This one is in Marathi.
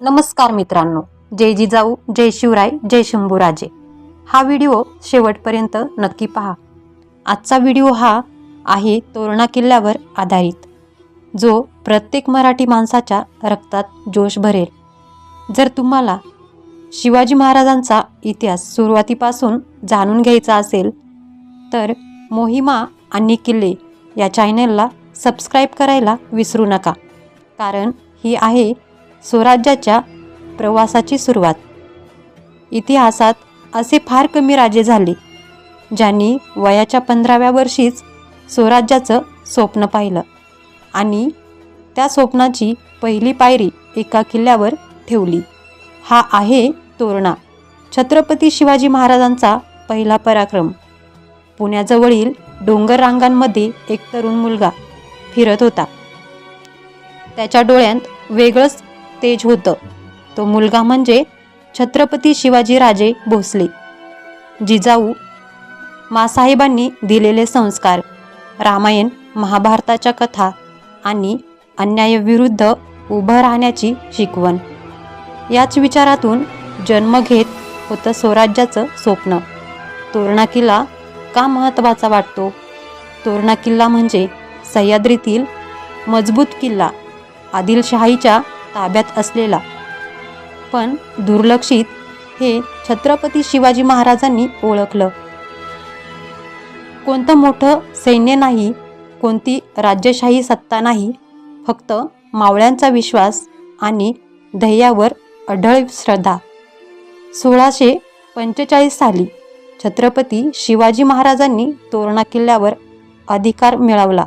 नमस्कार मित्रांनो, जय जिजाऊ, जय शिवराय, जय शंभूराजे। हा व्हिडिओ शेवटपर्यंत नक्की पहा। आजचा व्हिडिओ हा आहे तोरणा किल्ल्यावर आधारित, जो प्रत्येक मराठी माणसाच्या रक्तात जोश भरेल। जर तुम्हाला शिवाजी महाराजांचा इतिहास सुरुवातीपासून जाणून घ्यायचा असेल तर मोहिमा आणि किल्ले या चॅनलला सबस्क्राईब करायला विसरू नका, कारण ही आहे स्वराज्याच्या प्रवासाची सुरुवात। इतिहासात असे फार कमी राजे झाले ज्यांनी वयाच्या 15व्या वर्षीच स्वराज्याचं स्वप्न पाहिलं आणि त्या स्वप्नाची पहिली पायरी एका किल्ल्यावर ठेवली। हा आहे तोरणा, छत्रपती शिवाजी महाराजांचा पहिला पराक्रम। पुण्याजवळील डोंगर रांगांमध्ये एक तरुण मुलगा फिरत होता। त्याच्या डोळ्यात वेगळंच तेज होतं। तो मुलगा म्हणजे छत्रपती शिवाजीराजे भोसले। जिजाऊ मासाहेबांनी दिलेले संस्कार, रामायण महाभारताच्या कथा आणि अन्यायाविरुद्ध उभं राहण्याची शिकवण, याच विचारातून जन्म घेत होतं स्वराज्याचं स्वप्न। तोरणा किल्ला का महत्त्वाचा वाटतो? तोरणा किल्ला म्हणजे सह्याद्रीतील मजबूत किल्ला, आदिलशाहीच्या ताब्यात असलेला, पण दुर्लक्षित हे छत्रपती शिवाजी महाराजांनी ओळखलं। कोणतं मोठं सैन्य नाही, कोणती राज्यशाही सत्ता नाही, फक्त मावळ्यांचा विश्वास आणि ध्येयावर अढळ श्रद्धा। 1645 साली छत्रपती शिवाजी महाराजांनी तोरणा किल्ल्यावर अधिकार मिळवला।